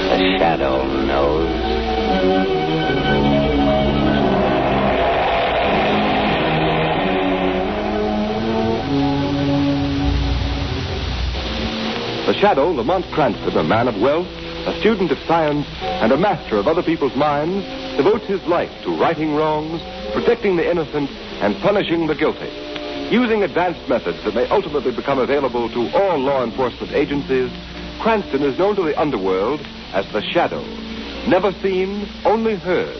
The shadow knows. The Shadow, Lamont Cranston, a man of wealth, a student of science, and a master of other people's minds, devotes his life to righting wrongs, protecting the innocent, and punishing the guilty. Using advanced methods that may ultimately become available to all law enforcement agencies, Cranston is known to the underworld as the Shadow. Never seen, only heard,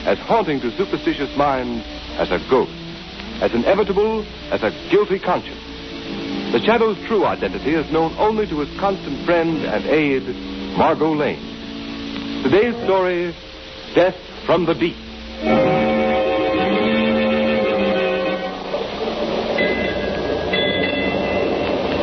as haunting to superstitious minds as a ghost, as inevitable as a guilty conscience. The Shadow's true identity is known only to his constant friend and aide, Margot Lane. Today's story, Death from the Deep.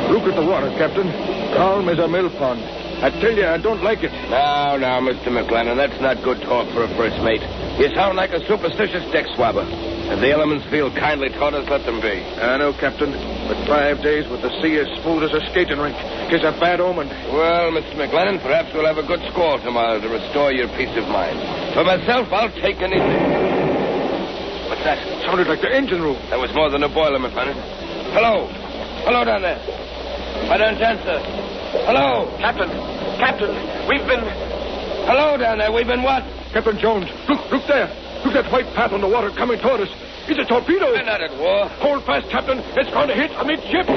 Look at the water, Captain. Calm as a mill pond. I tell you, I don't like it. Now, Mr. McLennan, that's not good talk for a first mate. You sound like a superstitious deck swabber. If the elements feel kindly toward us, let them be. I know, Captain. But 5 days with the sea as smooth as a skating rink is a bad omen. Well, Mr. McLennan, perhaps we'll have a good squall tomorrow to restore your peace of mind. For myself, I'll take anything. What's that? Sounded like the engine room. That was more than a boiler, McLennan. Hello. Hello down there. Why don't you answer? Hello. Captain, we've been... Hello down there. We've been what? Captain Jones, look there. Look at that white path on the water coming toward us. It's a torpedo. We're not at war. Hold fast, Captain. It's going to hit amidships.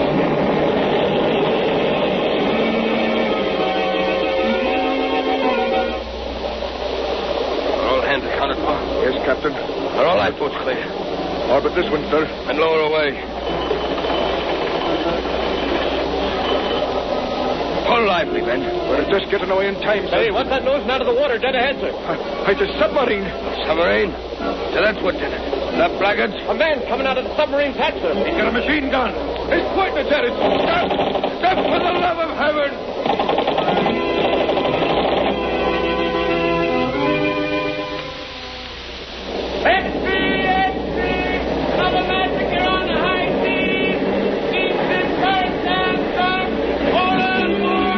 Are all hands accounted for? Yes, Captain. Are all lifeboats clear? Orbit this one, sir. And lower away. Pull lively, Ben. We're just getting away in time, sir. Hey, what's that nosing out of the water dead ahead, sir? It's a submarine. Submarine? So that's what did it. The blackguards? A man coming out of the submarine hatch, sir. He's got a machine gun. He's pointing at it. Stop, for the love of heaven. Another massacre on the high seas. Deep in current down, sir. All on board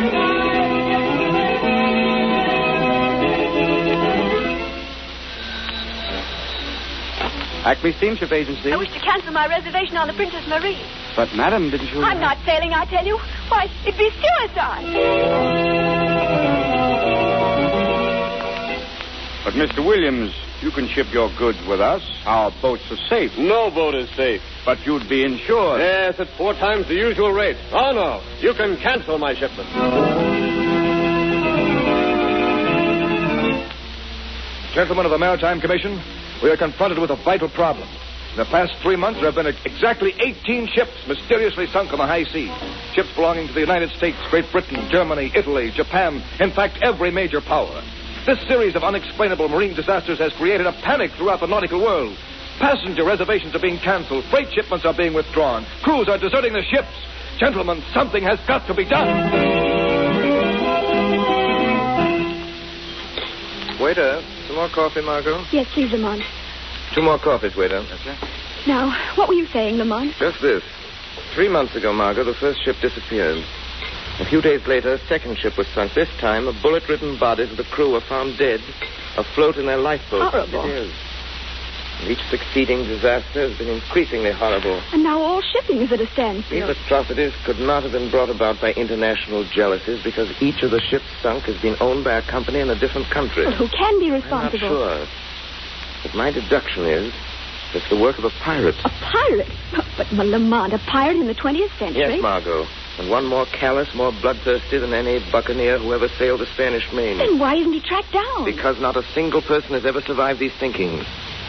Acme Steamship Agency. I wish to cancel my reservation on the Princess Marie. But, madam, didn't you... I'm not sailing, I tell you. Why, it'd be suicide. But, Mr. Williams, you can ship your goods with us. Our boats are safe. No boat is safe. But you'd be insured. Yes, at 4 times the usual rate. Oh, no. You can cancel my shipment. Gentlemen of the Maritime Commission, we are confronted with a vital problem. In the past 3 months, there have been exactly 18 ships mysteriously sunk on the high seas. Ships belonging to the United States, Great Britain, Germany, Italy, Japan, in fact, every major power. This series of unexplainable marine disasters has created a panic throughout the nautical world. Passenger reservations are being canceled. Freight shipments are being withdrawn. Crews are deserting the ships. Gentlemen, something has got to be done. Waiter, some more coffee, Margot? Yes, please, Lamont. 2 more coffees, waiter. Yes, sir. Now, what were you saying, Lamont? Just this. 3 months ago, Margot, the first ship disappeared. A few days later, a second ship was sunk. This time, the bullet-ridden bodies of the crew were found dead, afloat in their lifeboats. Horrible. It is. And each succeeding disaster has been increasingly horrible. And now all shipping is at a standstill. These atrocities could not have been brought about by international jealousies because each of the ships sunk has been owned by a company in a different country. Well, who can be I'm responsible? not sure. But my deduction is it's the work of a pirate. A pirate? But, Lamont, a pirate in the 20th century? Yes, Margot. And one more callous, more bloodthirsty than any buccaneer who ever sailed the Spanish Main. Then why isn't he tracked down? Because not a single person has ever survived these sinkings.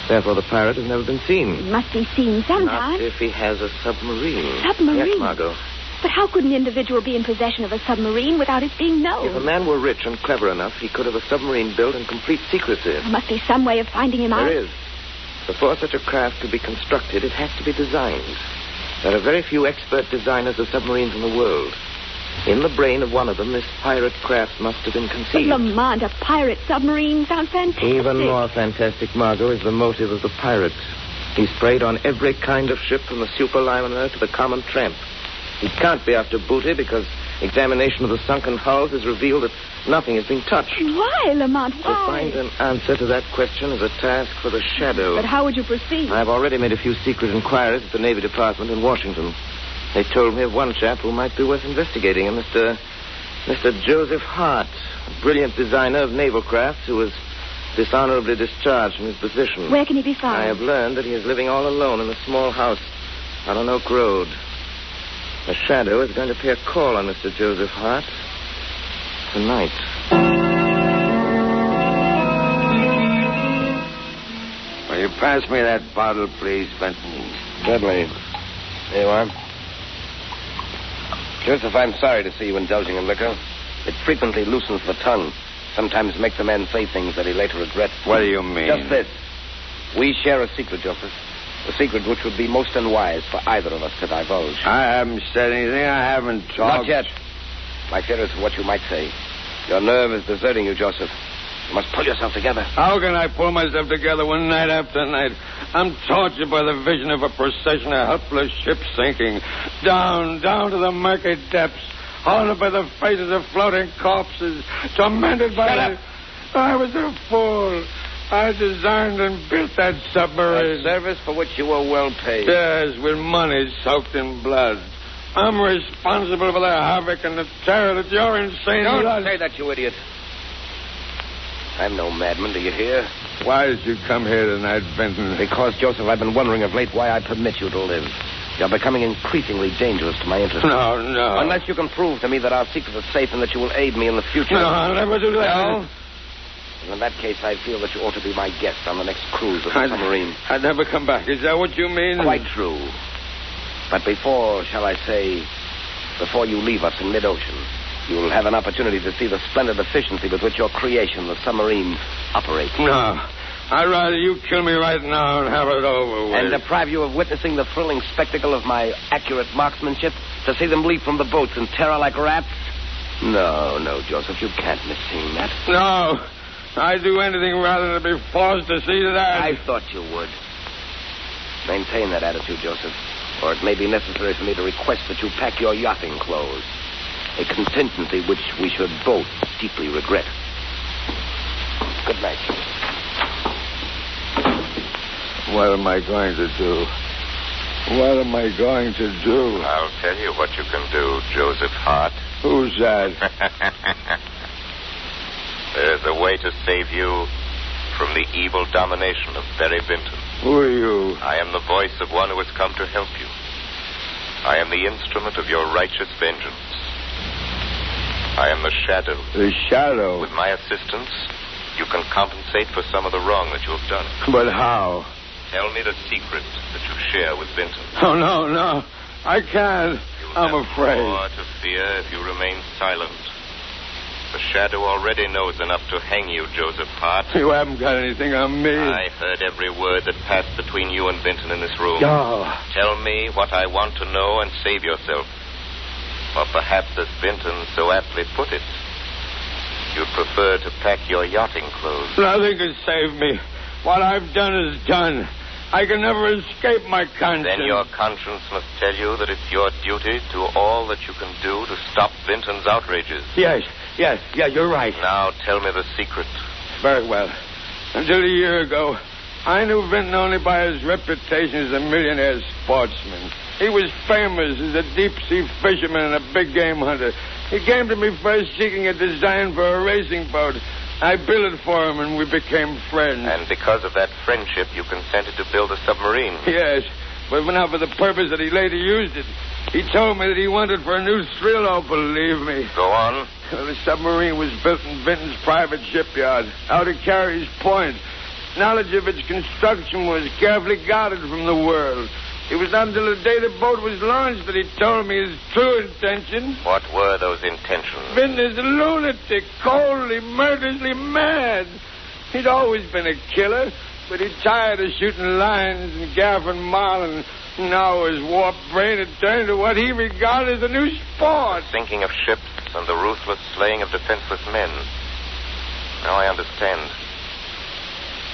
Therefore, the pirate has never been seen. He must be seen sometime. Not if he has a submarine. Submarine? Yes, Margot. But how could an individual be in possession of a submarine without it being known? If a man were rich and clever enough, he could have a submarine built in complete secrecy. There must be some way of finding him out. There is. Before such a craft could be constructed, it has to be designed. There are very few expert designers of submarines in the world. In the brain of one of them, this pirate craft must have been But conceived. Lamont, a pirate submarine sounds fantastic. Even more fantastic, Margot, is the motive of the pirate. He's preyed on every kind of ship, from the superliner to the common tramp. He can't be after booty because Examination of the sunken hulls has revealed that nothing has been touched. Why, Lamont? To Why? find an answer to that question is a task for the Shadow. But how would you proceed? I've already made a few secret inquiries at the Navy Department in Washington. They told me of one chap who might be worth investigating, a Mr. Joseph Hart, a brilliant designer of naval crafts who was dishonorably discharged from his position. Where can he be found? I have learned that he is living all alone in a small house out on Oak Road. The Shadow is going to pay a call on Mr. Joseph Hart tonight. Will you pass me that bottle, please, Benton? Certainly. There you are. Joseph, I'm sorry to see you indulging in liquor. It frequently loosens the tongue. Sometimes makes a man say things that he later regrets. What do you mean? Just this. We share a secret, Joseph. A secret which would be most unwise for either of us to divulge. I haven't said anything. I haven't talked. Not yet. My fear is what you might say. Your nerve is deserting you, Joseph. You must pull yourself together. How can I pull myself together when night after night I'm tortured by the vision of a procession of helpless ships sinking down to the murky depths, haunted by the faces of floating corpses, tormented by... Shut up! I was a fool. I designed and built that submarine. A service for which you were well paid. Yes, with money soaked in blood. I'm responsible for the havoc and the terror that your insane... Don't say that, you idiot. I'm no madman, do you hear? Why did you come here tonight, Benton? Because, Joseph, I've been wondering of late why I permit you to live. You're becoming increasingly dangerous to my interests. No. Unless you can prove to me that our secret is safe and that you will aid me in the future. No, I'll never do that. No? In that case, I feel that you ought to be my guest on the next cruise of the submarine. I'd never come back. Is that what you mean? Quite true. But before you leave us in mid-ocean, you'll have an opportunity to see the splendid efficiency with which your creation, the submarine, operates. No. I'd rather you kill me right now and have it over with. And deprive you of witnessing the thrilling spectacle of my accurate marksmanship, to see them leap from the boats in terror like rats? No, Joseph, you can't miss seeing that. No. I'd do anything rather than be forced to see that. I thought you would. Maintain that attitude, Joseph, or it may be necessary for me to request that you pack your yachting clothes. A contingency which we should both deeply regret. Good night. What am I going to do? What am I going to do? I'll tell you what you can do, Joseph Hart. Who's that? There's a way to save you from the evil domination of Barry Vinton. Who are you? I am the voice of one who has come to help you. I am the instrument of your righteous vengeance. I am the Shadow. The Shadow? With my assistance, you can compensate for some of the wrong that you have done. But how? Tell me the secret that you share with Vinton. Oh, no. I can't. I'm afraid. More to fear if you remain silent. The Shadow already knows enough to hang you, Joseph Hart. You haven't got anything on me. I heard every word that passed between you and Vinton in this room. Oh. Tell me what I want to know and save yourself. Or perhaps, as Vinton so aptly put it, you'd prefer to pack your yachting clothes. Nothing can save me. What I've done is done. I can never escape my conscience. Then your conscience must tell you that it's your duty to all that you can do to stop Vinton's outrages. Yes, you're right. Now tell me the secret. Very well. Until a year ago, I knew Vinton only by his reputation as a millionaire sportsman. He was famous as a deep-sea fisherman and a big game hunter. He came to me first seeking a design for a racing boat. I built it for him, and we became friends. And because of that friendship, you consented to build a submarine. Yes, but not for the purpose that he later used it. He told me that he wanted for a new thrill. Oh, believe me. Go on. The submarine was built in Vinton's private shipyard, out at Carey's Point. Knowledge of its construction was carefully guarded from the world. It was not until the day the boat was launched that he told me his true intentions. What were those intentions? Vinton is a lunatic, coldly, murderously mad. He'd always been a killer, but he tired of shooting lions and gaffing marlin. Now his warped brain had turned to what he regarded as a new sport. Sinking of ships and the ruthless slaying of defenseless men. Now I understand.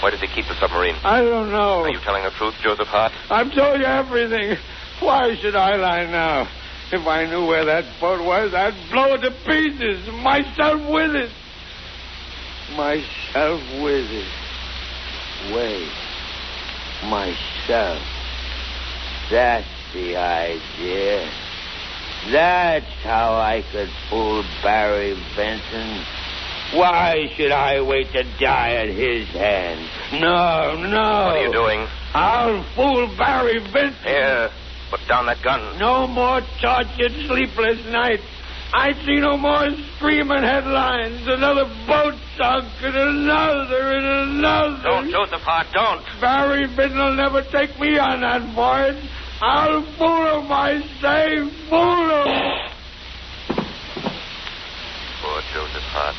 Why did he keep the submarine? I don't know. Are you telling the truth, Joseph Hart? I've told you everything. Why should I lie now? If I knew where that boat was, I'd blow it to pieces. Myself with it. Myself with it. Wait. Myself. That's the idea. That's how I could fool Barry Benson. Why should I wait to die at his hands? No. What are you doing? I'll fool Barry Benson. Here, put down that gun. No more tortured, sleepless nights. I see no more screaming headlines. Another boat sunk, and another, and another. Don't, Joseph Hart, don't. Barry Benson will never take me on that voyage. I'll fool him, I say, fool him. Poor Joseph Hart.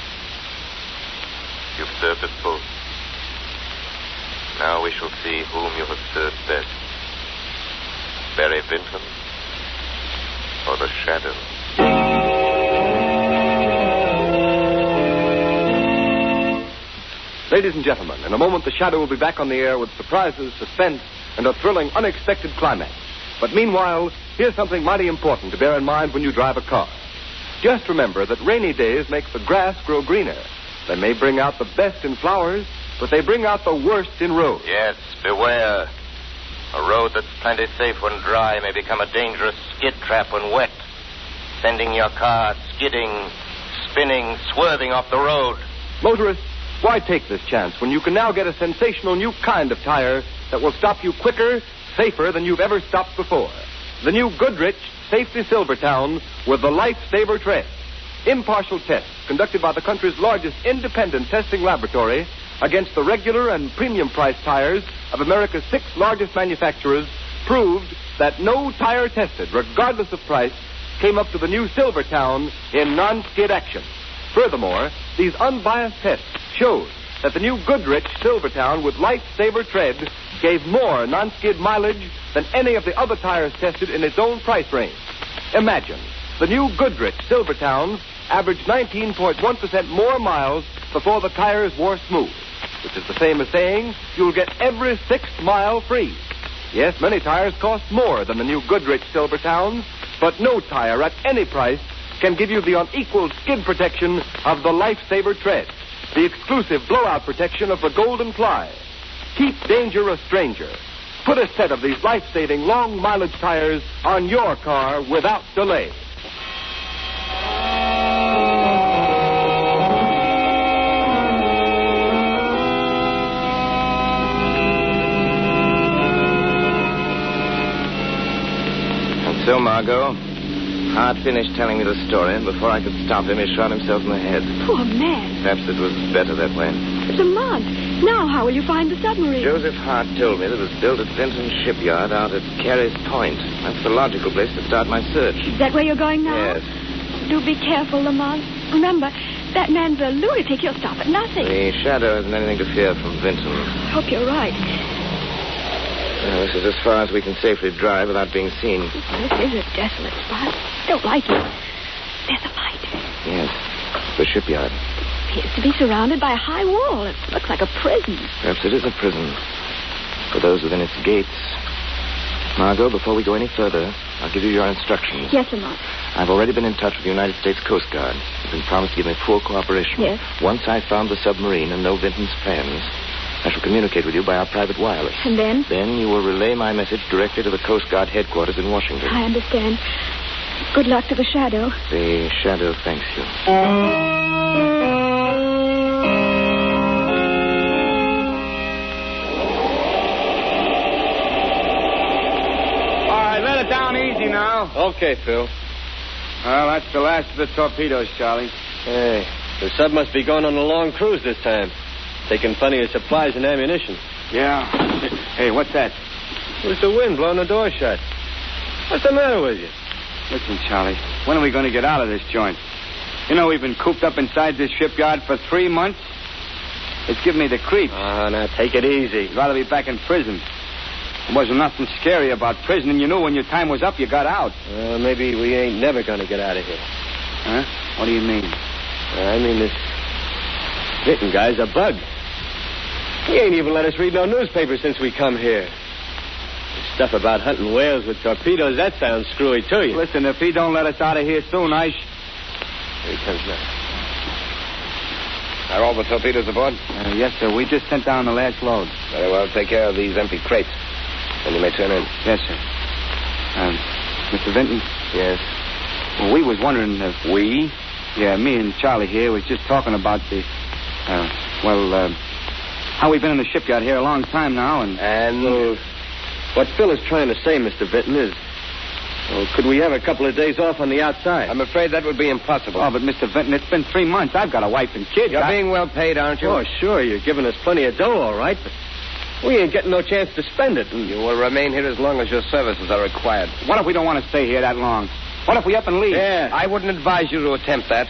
You've served us both. Now we shall see whom you have served best. Barry Benton or the Shadow. Ladies and gentlemen, in a moment the Shadow will be back on the air with surprises, suspense, and a thrilling, unexpected climax. But meanwhile, here's something mighty important to bear in mind when you drive a car. Just remember that rainy days make the grass grow greener. They may bring out the best in flowers, but they bring out the worst in roads. Yes, beware. A road that's plenty safe when dry may become a dangerous skid trap when wet, sending your car skidding, spinning, swerving off the road. Motorists, why take this chance when you can now get a sensational new kind of tire that will stop you quicker, safer than you've ever stopped before? The new Goodrich Safety Silvertown with the Lifesaver tread. Impartial tests conducted by the country's largest independent testing laboratory against the regular and premium price tires of America's 6 largest manufacturers proved that no tire tested, regardless of price, came up to the new Silvertown in non-skid action. Furthermore, these unbiased tests showed that the new Goodrich Silvertown with Lifesaver tread gave more non-skid mileage than any of the other tires tested in its own price range. Imagine, the new Goodrich Silvertowns averaged 19.1% more miles before the tires wore smooth, which is the same as saying you'll get every 6th mile free. Yes, many tires cost more than the new Goodrich Silvertowns, but no tire at any price can give you the unequaled skid protection of the Lifesaver tread, the exclusive blowout protection of the Golden Fly. Keep danger a stranger. Put a set of these life-saving long-mileage tires on your car without delay. And so, Margot, Hart finished telling me the story, and before I could stop him, he shot himself in the head. Poor man. Perhaps it was better that way. Lamont, now how will you find the submarine? Joseph Hart told me that it was built at Vinton's shipyard out at Carey's Point. That's the logical place to start my search. Is that where you're going now? Yes. Do be careful, Lamont. Remember, that man's a lunatic. He'll stop at nothing. The Shadow hasn't anything to fear from Vinton. Hope you're right. Well, this is as far as we can safely drive without being seen. This is a desolate spot. Don't like it. There's a light. Yes, the shipyard. Appears to be surrounded by a high wall. It looks like a prison. Perhaps it is a prison for those within its gates. Margot, before we go any further, I'll give you your instructions. Yes, Lamont. I've already been in touch with the United States Coast Guard. You've been promised to give me full cooperation. Yes. Once I've found the submarine and know Vinton's plans, I shall communicate with you by our private wireless. And then? Then you will relay my message directly to the Coast Guard headquarters in Washington. I understand. Good luck to the Shadow. The Shadow thanks you. All right, let it down easy now. Okay, Phil. Well, that's the last of the torpedoes, Charlie. Hey, the sub must be going on a long cruise this time. Taking plenty of supplies and ammunition. Yeah. Hey, what's that? It was the wind blowing the door shut. What's the matter with you? Listen, Charlie, when are we going to get out of this joint? You know, we've been cooped up inside this shipyard for 3 months. It's giving me the creeps. Now take it easy. I'd rather be back in prison. There wasn't nothing scary about prison, and you knew when your time was up, you got out. Maybe we ain't never going to get out of here. Huh? What do you mean? I mean, this Vinton guy's a bug. He ain't even let us read no newspaper since we come here. Huh? What do you mean? I mean, this Vinton guy's a bug. He ain't even let us read no newspaper since we come here. Huh? What do you mean? I mean, this Vinton guy's a bug. He ain't even let us read no newspaper since we come here. Huh? What do you mean? Stuff about hunting whales with torpedoes, that sounds screwy to you. Listen, if he don't let us out of here soon, Here he comes now. Are all the torpedoes aboard? Yes, sir. We just sent down the last load. Very well. Take care of these empty crates. Then you may turn in. Yes, sir. Mr. Vinton? Yes. Well, we was wondering if... We? Yeah, me and Charlie here was just talking about the... how we've been in the shipyard here a long time now, and... And... what Phil is trying to say, Mr. Vinton, is... Well, could we have a couple of days off on the outside? I'm afraid that would be impossible. Oh, but Mr. Vinton, it's been 3 months. I've got a wife and kids. You're being well paid, aren't you? Oh, sure. You're giving us plenty of dough, all right, but we ain't getting no chance to spend it. You will remain here as long as your services are required. What if we don't want to stay here that long? What if we up and leave? Yeah. I wouldn't advise you to attempt that.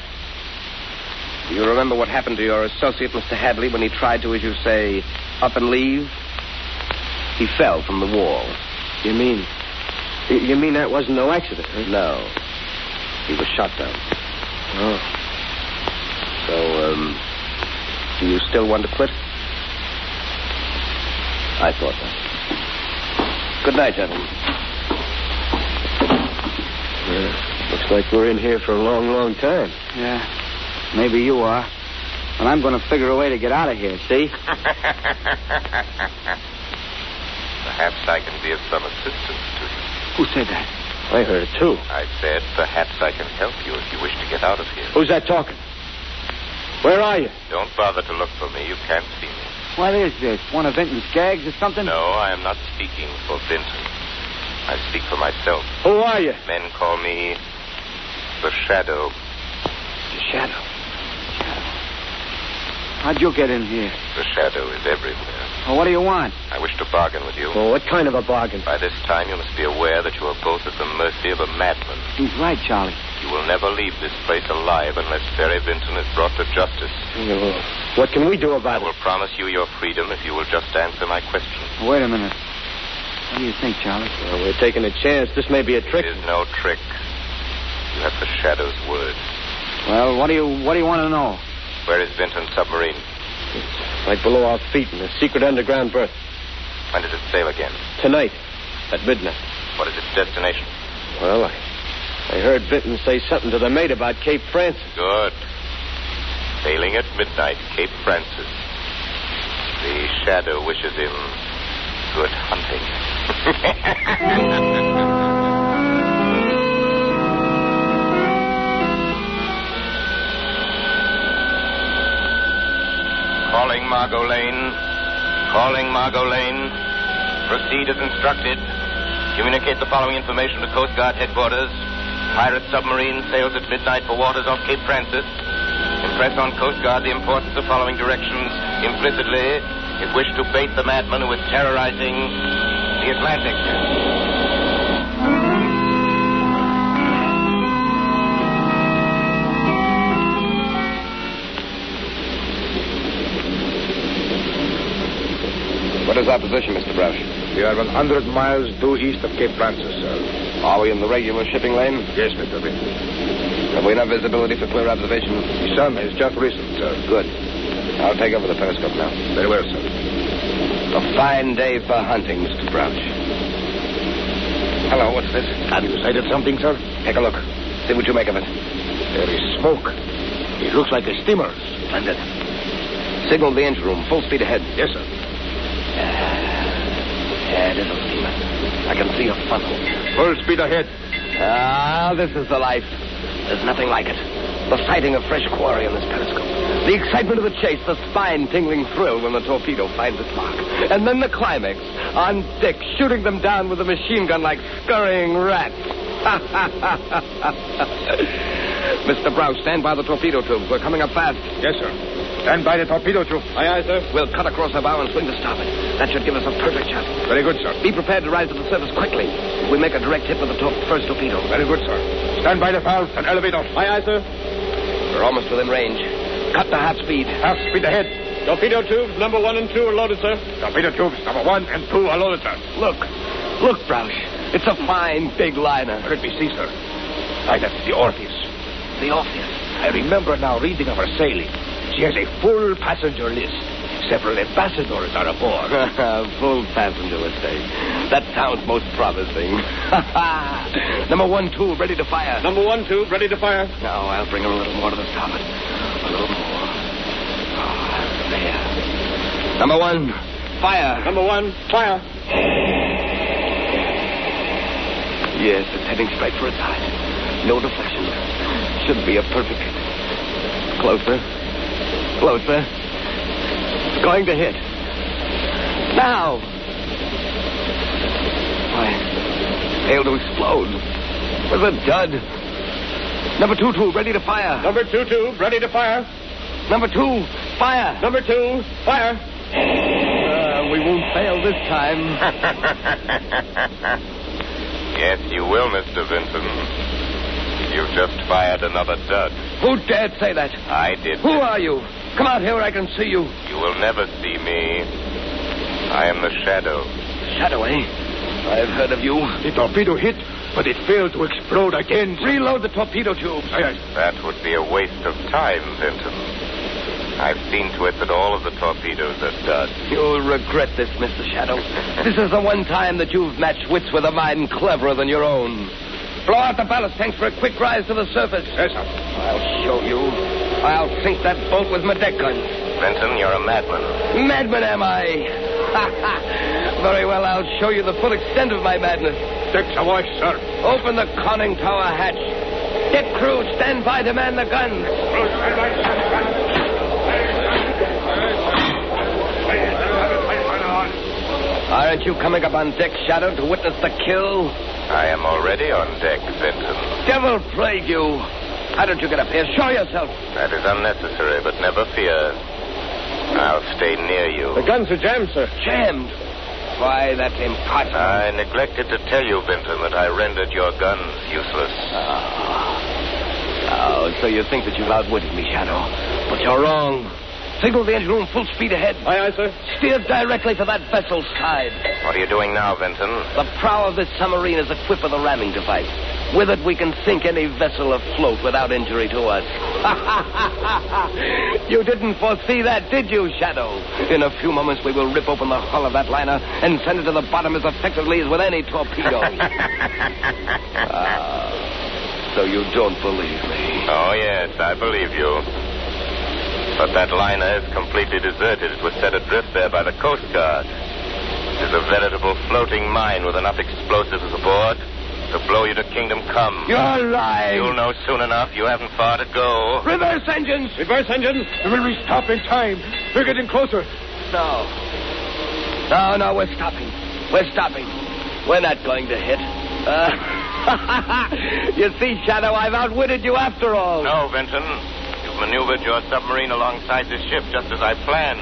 Do you remember what happened to your associate, Mr. Hadley, when he tried to, as you say, up and leave? He fell from the wall. You mean that wasn't no accident, huh? No. He was shot down. Oh. So, do you still want to quit? I thought that. Good night, gentlemen. Looks like we're in here for a long, long time. Yeah. Maybe you are. But I'm going to figure a way to get out of here, see? Perhaps I can be of some assistance to you. Who said that? I heard it, too. I said perhaps I can help you if you wish to get out of here. Who's that talking? Where are you? Don't bother to look for me. You can't see me. What is this? One of Vinton's gags or something? No, I am not speaking for Vinton. I speak for myself. Who are you? Men call me the Shadow. The Shadow? How'd you get in here? The Shadow is everywhere. Well, what do you want? I wish to bargain with you. Well, what kind of a bargain? By this time, you must be aware that you are both at the mercy of a madman. He's right, Charlie. You will never leave this place alive unless Barry Vinton is brought to justice. What can we do about I will promise you your freedom if you will just answer my question. Wait a minute. What do you think, Charlie? Well, we're taking a chance. This may be a trick. It is no trick. You have the Shadow's word. Well, what do you want to know? Where is Vinton's submarine? It's right below our feet in a secret underground berth. When does it sail again? Tonight, at midnight. What is its destination? Well, I heard Vinton say something to the mate about Cape Francis. Good. Sailing at midnight, Cape Francis. The Shadow wishes him good hunting. Calling Margot Lane. Calling Margot Lane. Proceed as instructed. Communicate the following information to Coast Guard headquarters. Pirate submarine sails at midnight for waters off Cape Francis. Impress on Coast Guard the importance of following directions implicitly if wish to bait the madman who is terrorizing the Atlantic. What is our position, Mr. Broush? We are 100 miles due east of Cape Francis, sir. Are we in the regular shipping lane? Yes, Mr. Vinton. Have we enough visibility for clear observation? The sun is just risen, sir. Good. I'll take over the periscope now. Very well, sir. A fine day for hunting, Mr. Broush. Hello, what's this? Have you sighted something, sir? Take a look. See what you make of it. There is smoke. It looks like a steamer. Splendid. Signal the engine room. Full speed ahead. Yes, sir. Yeah, it is a steamer. I can see a funnel. Full speed ahead. Ah, this is the life. There's nothing like it. The sighting of fresh quarry on this periscope. The excitement of the chase, the spine-tingling thrill when the torpedo finds its mark. And then the climax, on deck, shooting them down with a machine gun like scurrying rats. Mr. Broush, stand by the torpedo tubes. We're coming up fast. Yes, sir. Stand by the torpedo tube. Aye, sir. We'll cut across our bow and swing to starboard. That should give us a perfect shot. Very good, sir. Be prepared to rise to the surface quickly. We make a direct hit with the first torpedo. Very good, sir. Stand by the valve and elevator. Aye, sir. We're almost within range. Cut to half speed. Half speed ahead. Torpedo tubes number 1 and 2 are loaded, sir. Torpedo tubes number 1 and 2 are loaded, sir. Look, Broush. It's a fine, big liner. Could be sea, sir. Aye, that's the Orpheus. The Orpheus. I remember now reading of her sailing. She has a full passenger list. several ambassadors are aboard. Full passenger estate. That sounds most promising. Number 1 tube, ready to fire. Number 1 tube, ready to fire. Now, I'll bring her a little more to the starboard. A little more. There. Number 1, fire. Number 1, fire. Yes, it's heading straight for its height. No deflection. Should be a perfect hit. Closer. Closer. It's going to hit. Now. Why, failed to explode. It was a dud. Number 2 tube, ready to fire. Number 2 tube, ready to fire. Number 2, fire. Number 2, fire. We won't fail this time. Yes, you will, Mr. Vinton. You've just fired another dud. Who dared say that? I did. Who are you? Come out here where I can see you. You will never see me. I am the Shadow. Shadow, eh? I've heard of you. The torpedo hit, but it failed to explode again. Reload the torpedo tubes. Aye, aye. That would be a waste of time, Vinton. I've seen to it that all of the torpedoes are duds. You'll regret this, Mr. Shadow. This is the one time that you've matched wits with a mind cleverer than your own. Blow out the ballast tanks for a quick rise to the surface. Yes, sir. I'll show you. I'll sink that boat with my deck guns. Vinton, you're a madman. Madman, am I? Very well, I'll show you the full extent of my madness. Decks awash, sir. Open the conning tower hatch. Deck crew, stand by to man the guns. Aren't you coming up on deck, Shadow, to witness the kill? I am already on deck, Vinton. Devil plague you. How don't you get up here? Show yourself. That is unnecessary, but never fear. I'll stay near you. The guns are jammed, sir. Jammed? Why, that's impossible. I neglected to tell you, Vinton, that I rendered your guns useless. Oh, so you think that you've outwitted me, Shadow. But you're wrong. Signal the engine room full speed ahead. Aye, aye, sir. Steer directly for that vessel's side. What are you doing now, Vinton? The prow of this submarine is equipped with a ramming device. With it, we can sink any vessel afloat without injury to us. You didn't foresee that, did you, Shadow? In a few moments, we will rip open the hull of that liner and send it to the bottom as effectively as with any torpedo. So you don't believe me? Oh, yes, I believe you. But that liner is completely deserted. It was set adrift there by the Coast Guard. It is a veritable floating mine with enough explosives aboard to blow you to kingdom come. You're lying. You'll know soon enough. You haven't far to go. Reverse engines. Reverse engines. Will we stop in time? We're getting closer. No, we're stopping. We're stopping. We're not going to hit. You see, Shadow, I've outwitted you after all. No, Vinton. You've maneuvered your submarine alongside the ship just as I planned.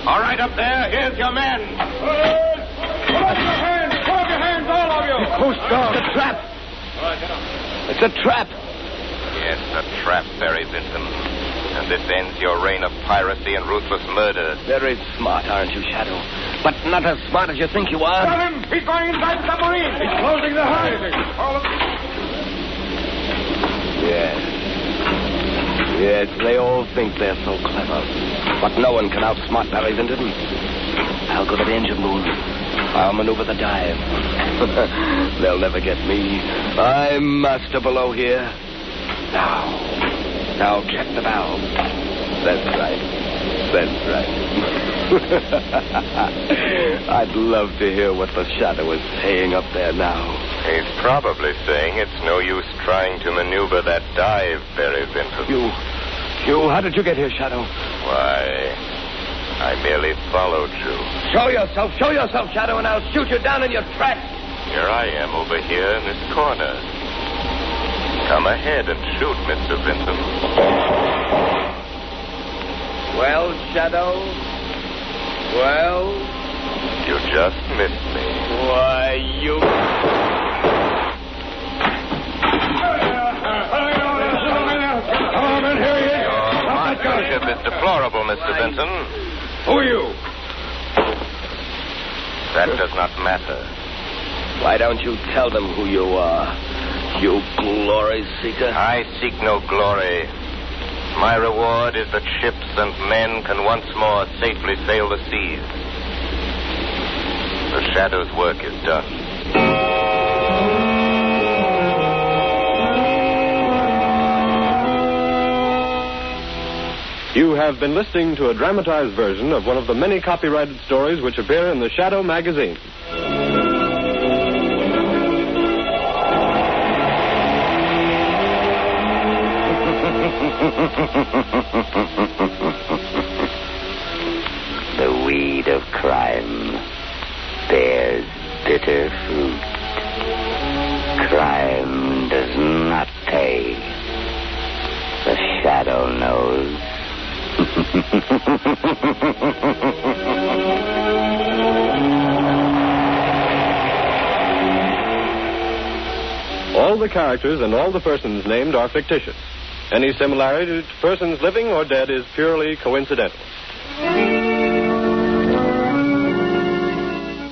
All right, up there. Here's your men. Put up your hands. Put up your hands, all of you. The Coast Guard. It's a trap. It's a trap. Yes, a trap, Barry Vinton. And this ends your reign of piracy and ruthless murder. Very smart, aren't you, Shadow? But not as smart as you think you are. Got him. He's going inside the submarine. He's closing the hatch. Yes, they all think they're so clever. But no one can outsmart Barry Vinton. I'll go to the engine room. I'll maneuver the dive. They'll never get me. I'm master below here. Now check the valve. That's right. I'd love to hear what the Shadow is saying up there now. He's probably saying it's no use trying to maneuver that dive, Barry Vinton. You, how did you get here, Shadow? Why, I merely followed you. Show yourself, Shadow, and I'll shoot you down in your tracks. Here I am over here in this corner. Come ahead and shoot, Mr. Vinton. Well, Shadow? Well? You just missed me. Why, you... Your marksmanship is deplorable, Mr. Vinton. Who are you? That does not matter. Why don't you tell them who you are, you glory seeker? I seek no glory. My reward is that ships and men can once more safely sail the seas. The Shadow's work is done. You have been listening to a dramatized version of one of the many copyrighted stories which appear in the Shadow magazine. The weed of crime bears bitter fruit. Crime does not pay. The Shadow knows. All the characters and all the persons named are fictitious. Any similarity to persons living or dead is purely coincidental.